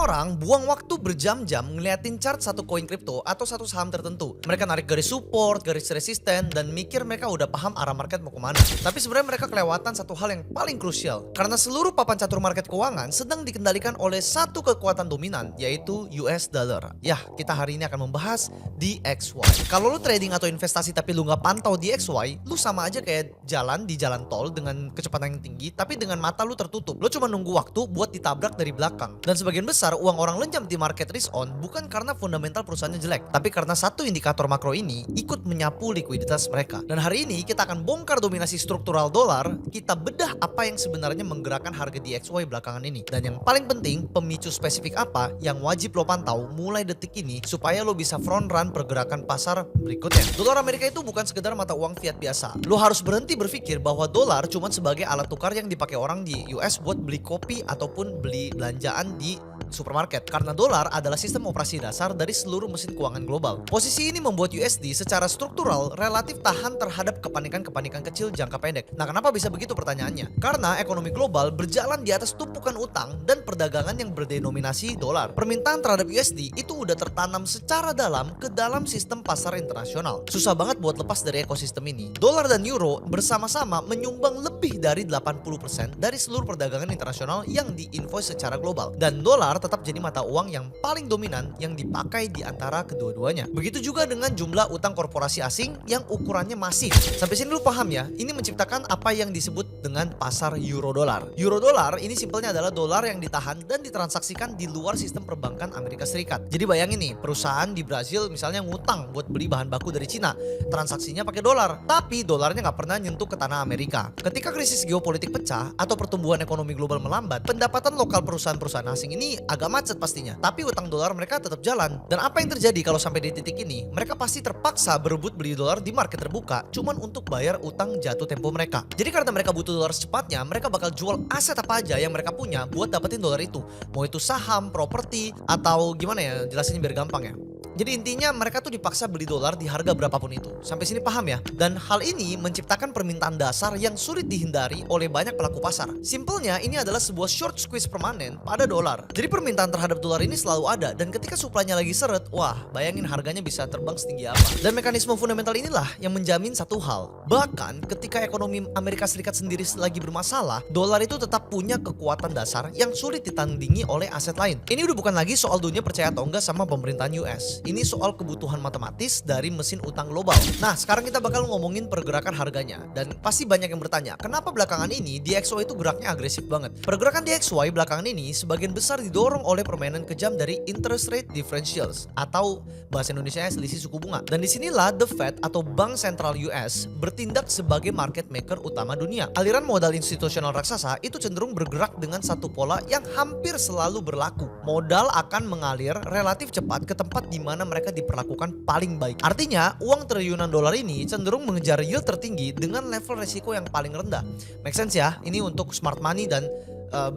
orang buang waktu berjam-jam ngeliatin chart satu koin kripto atau satu saham tertentu. Mereka narik garis support, garis resisten, dan mikir mereka udah paham arah market mau kemana. Tapi sebenarnya mereka kelewatan satu hal yang paling krusial. Karena seluruh papan catur market keuangan sedang dikendalikan oleh satu kekuatan dominan, yaitu US dollar. Ya, kita hari ini akan membahas DXY. Kalau lu trading atau investasi tapi lu nggak pantau DXY, lu sama aja kayak jalan di jalan tol dengan kecepatan yang tinggi, tapi dengan mata lu tertutup. Lu cuma nunggu waktu buat ditabrak dari belakang. Dan sebagian besar uang orang lenjam di market risk on bukan karena fundamental perusahaannya jelek, tapi karena satu indikator makro ini ikut menyapu likuiditas mereka. Dan hari ini kita akan bongkar dominasi struktural dolar, kita bedah apa yang sebenarnya menggerakkan harga DXY belakangan ini. Dan yang paling penting, pemicu spesifik apa yang wajib lo pantau mulai detik ini supaya lo bisa front run pergerakan pasar berikutnya. Dolar Amerika itu bukan sekedar mata uang fiat biasa. Lo harus berhenti berpikir bahwa dolar cuma sebagai alat tukar yang dipakai orang di US buat beli kopi ataupun beli belanjaan di supermarket, karena dolar adalah sistem operasi dasar dari seluruh mesin keuangan global. Posisi ini membuat USD secara struktural relatif tahan terhadap kepanikan-kepanikan kecil jangka pendek. Nah, kenapa bisa begitu pertanyaannya? Karena ekonomi global berjalan di atas tumpukan utang dan perdagangan yang berdenominasi dolar. Permintaan terhadap USD itu udah tertanam secara dalam ke dalam sistem pasar internasional. Susah banget buat lepas dari ekosistem ini. Dolar dan euro bersama-sama menyumbang lebih dari 80% dari seluruh perdagangan internasional yang diinvoice secara global. Dan dolar tetap jadi mata uang yang paling dominan yang dipakai di antara kedua-duanya. Begitu juga dengan jumlah utang korporasi asing yang ukurannya masif. Sampai sini lu paham ya? Ini menciptakan apa yang disebut dengan pasar euro dolar. Euro dolar ini simpelnya adalah dolar yang ditahan dan ditransaksikan di luar sistem perbankan Amerika Serikat. Jadi bayangin nih, perusahaan di Brazil misalnya ngutang buat beli bahan baku dari Cina, transaksinya pakai dolar, tapi dolarnya nggak pernah nyentuh ke tanah Amerika. Ketika krisis geopolitik pecah atau pertumbuhan ekonomi global melambat, pendapatan lokal perusahaan-perusahaan asing ini agak macet pastinya, tapi utang dolar mereka tetap jalan. Dan apa yang terjadi kalau sampai di titik ini? Mereka pasti terpaksa berebut beli dolar di market terbuka cuman untuk bayar utang jatuh tempo mereka. Jadi karena mereka butuh dolar secepatnya, mereka bakal jual aset apa aja yang mereka punya buat dapetin dolar itu. Mau itu saham, properti, atau gimana ya, jelasinnya biar gampang ya. Jadi intinya mereka tuh dipaksa beli dolar di harga berapapun itu. Sampai sini paham ya? Dan hal ini menciptakan permintaan dasar yang sulit dihindari oleh banyak pelaku pasar. Simpelnya ini adalah sebuah short squeeze permanen pada dolar. Jadi permintaan terhadap dolar ini selalu ada, dan ketika supply-nya lagi seret, wah bayangin harganya bisa terbang setinggi apa. Dan mekanisme fundamental inilah yang menjamin satu hal. Bahkan ketika ekonomi Amerika Serikat sendiri lagi bermasalah, dolar itu tetap punya kekuatan dasar yang sulit ditandingi oleh aset lain. Ini udah bukan lagi soal dunia percaya atau enggak sama pemerintahan US. Ini soal kebutuhan matematis dari mesin utang global. Nah, sekarang kita bakal ngomongin pergerakan harganya. Dan pasti banyak yang bertanya, kenapa belakangan ini DXY itu geraknya agresif banget? Pergerakan DXY belakangan ini sebagian besar didorong oleh permainan kejam dari interest rate differentials, atau bahasa Indonesianya selisih suku bunga. Dan disinilah The Fed atau Bank Sentral US bertindak sebagai market maker utama dunia. Aliran modal institusional raksasa itu cenderung bergerak dengan satu pola yang hampir selalu berlaku. Modal akan mengalir relatif cepat ke tempat di mana mereka diperlakukan paling baik. Artinya, uang triliunan dolar ini cenderung mengejar yield tertinggi dengan level resiko yang paling rendah. Make sense ya? Ini untuk smart money dan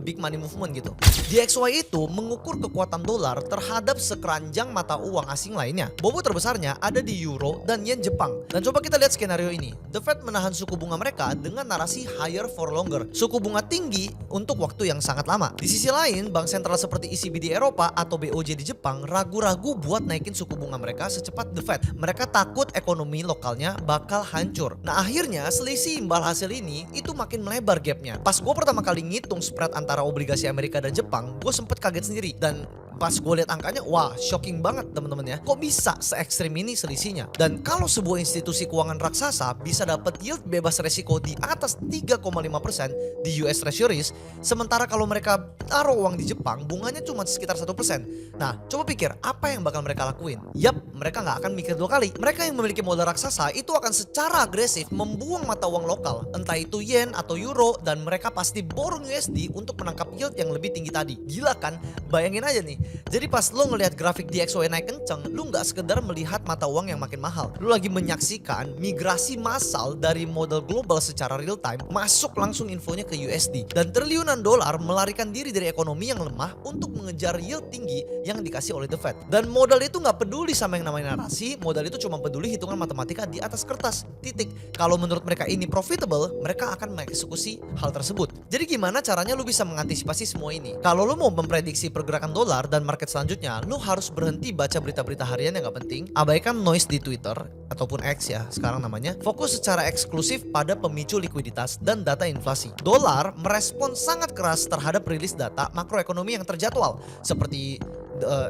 big money movement gitu. DXY itu mengukur kekuatan dolar terhadap sekeranjang mata uang asing lainnya. Bobot terbesarnya ada di euro dan yen Jepang. Dan coba kita lihat skenario ini. The Fed menahan suku bunga mereka dengan narasi higher for longer. Suku bunga tinggi untuk waktu yang sangat lama. Di sisi lain, bank sentral seperti ECB di Eropa atau BOJ di Jepang ragu-ragu buat naikin suku bunga mereka secepat The Fed. Mereka takut ekonomi lokalnya bakal hancur. Nah, akhirnya selisih imbal hasil ini itu makin melebar gapnya. Pas gue pertama kali ngitung spread antara obligasi Amerika dan Jepang, gue sempet kaget sendiri. Dan pas gue lihat angkanya, wah shocking banget teman-teman ya. Kok bisa se ekstrim ini selisihnya? Dan kalau sebuah institusi keuangan raksasa bisa dapat yield bebas resiko di atas 3,5% di US Treasuries, sementara kalau mereka taruh uang di Jepang, bunganya cuma sekitar 1%. Nah, coba pikir apa yang bakal mereka lakuin? Yap, mereka nggak akan mikir dua kali. Mereka yang memiliki modal raksasa itu akan secara agresif membuang mata uang lokal, entah itu yen atau euro, dan mereka pasti borong USD untuk menangkap yield yang lebih tinggi tadi. Gila kan? Bayangin aja nih. Jadi pas lo ngelihat grafik DXY naik kenceng, lo nggak sekedar melihat mata uang yang makin mahal. Lo lagi menyaksikan migrasi massal dari modal global secara real time masuk langsung infonya ke USD. Dan triliunan dolar melarikan diri dari ekonomi yang lemah untuk mengejar yield tinggi yang dikasih oleh The Fed. Dan modal itu nggak peduli sama yang namanya narasi, modal itu cuma peduli hitungan matematika di atas kertas. Titik. Kalau menurut mereka ini profitable, mereka akan mengeksekusi hal tersebut. Jadi gimana caranya lo bisa mengantisipasi semua ini? Kalau lo mau memprediksi pergerakan dolar dan market selanjutnya, lu harus berhenti baca berita-berita harian yang gak penting, abaikan noise di Twitter ataupun X ya sekarang namanya, fokus secara eksklusif pada pemicu likuiditas dan data inflasi. Dolar merespon sangat keras terhadap rilis data makroekonomi yang terjadwal seperti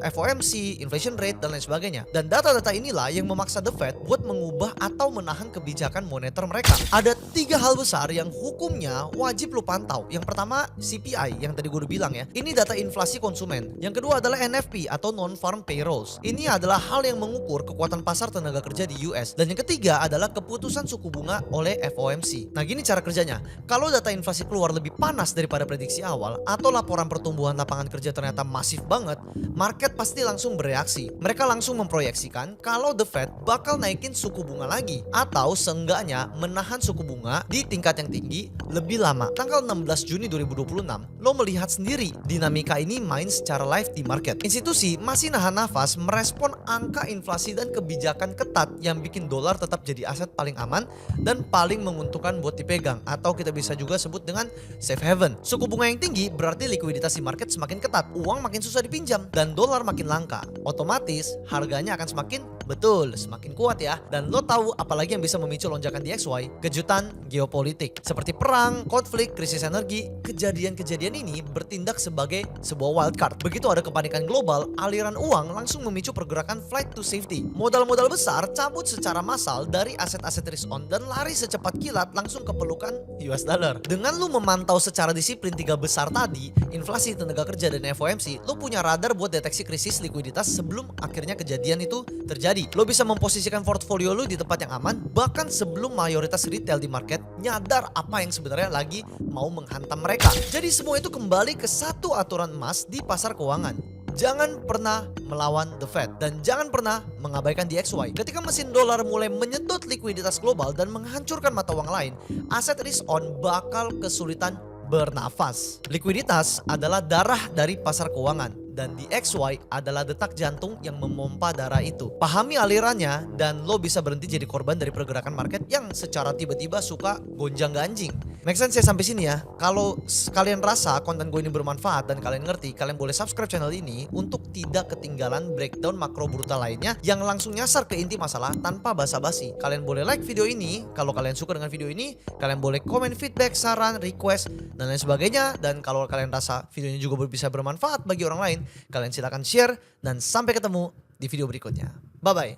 FOMC, inflation rate, dan lain sebagainya. Dan data-data inilah yang memaksa The Fed buat mengubah atau menahan kebijakan moneter mereka. Ada 3 hal besar yang hukumnya wajib lu pantau. Yang pertama CPI yang tadi gue udah bilang ya. Ini data inflasi konsumen. Yang kedua adalah NFP atau non-farm payrolls. Ini adalah hal yang mengukur kekuatan pasar tenaga kerja di US. Dan yang ketiga adalah keputusan suku bunga oleh FOMC. Nah gini cara kerjanya. Kalau data inflasi keluar lebih panas daripada prediksi awal atau laporan pertumbuhan lapangan kerja ternyata masif banget, market pasti langsung bereaksi. Mereka langsung memproyeksikan kalau The Fed bakal naikin suku bunga lagi atau seenggaknya menahan suku bunga di tingkat yang tinggi lebih lama. Tanggal 16 Juni 2026, lo melihat sendiri dinamika ini main secara live di market. Institusi masih nahan nafas merespon angka inflasi dan kebijakan ketat yang bikin dolar tetap jadi aset paling aman dan paling menguntungkan buat dipegang, atau kita bisa juga sebut dengan safe haven. Suku bunga yang tinggi berarti likuiditas di market semakin ketat, uang makin susah dipinjam, dan dolar makin langka. Otomatis harganya akan semakin kuat ya. Dan lo tahu apalagi yang bisa memicu lonjakan di XY? Kejutan geopolitik seperti perang, konflik, krisis energi. Kejadian-kejadian ini bertindak sebagai sebuah wildcard. Begitu ada kepanikan global, aliran uang langsung memicu pergerakan flight to safety. Modal-modal besar cabut secara massal dari aset-aset risk on dan lari secepat kilat langsung ke pelukan US dollar. Dengan lu memantau secara disiplin 3 besar tadi, inflasi, tenaga kerja, dan FOMC, lu punya radar buat deteksi krisis likuiditas sebelum akhirnya kejadian itu terjadi. Lo bisa memposisikan portfolio lo di tempat yang aman bahkan sebelum mayoritas retail di market nyadar apa yang sebenarnya lagi mau menghantam mereka. Jadi semua itu kembali ke satu aturan emas di pasar keuangan. Jangan pernah melawan The Fed dan jangan pernah mengabaikan DXY. Ketika mesin dolar mulai menyedot likuiditas global dan menghancurkan mata uang lain, aset risk on bakal kesulitan bernafas. Likuiditas adalah darah dari pasar keuangan dan DXY adalah detak jantung yang memompa darah itu. Pahami alirannya dan lo bisa berhenti jadi korban dari pergerakan market yang secara tiba-tiba suka gonjang-ganjing. Make sense ya sampai sini ya? Kalau kalian rasa konten gue ini bermanfaat dan kalian ngerti, kalian boleh subscribe channel ini untuk tidak ketinggalan breakdown makro brutal lainnya yang langsung nyasar ke inti masalah tanpa basa-basi. Kalian boleh like video ini kalau kalian suka dengan video ini, kalian boleh komen feedback, saran, request, dan lain sebagainya. Dan kalau kalian rasa videonya juga bisa bermanfaat bagi orang lain, kalian silakan share dan sampai ketemu di video berikutnya. Bye bye.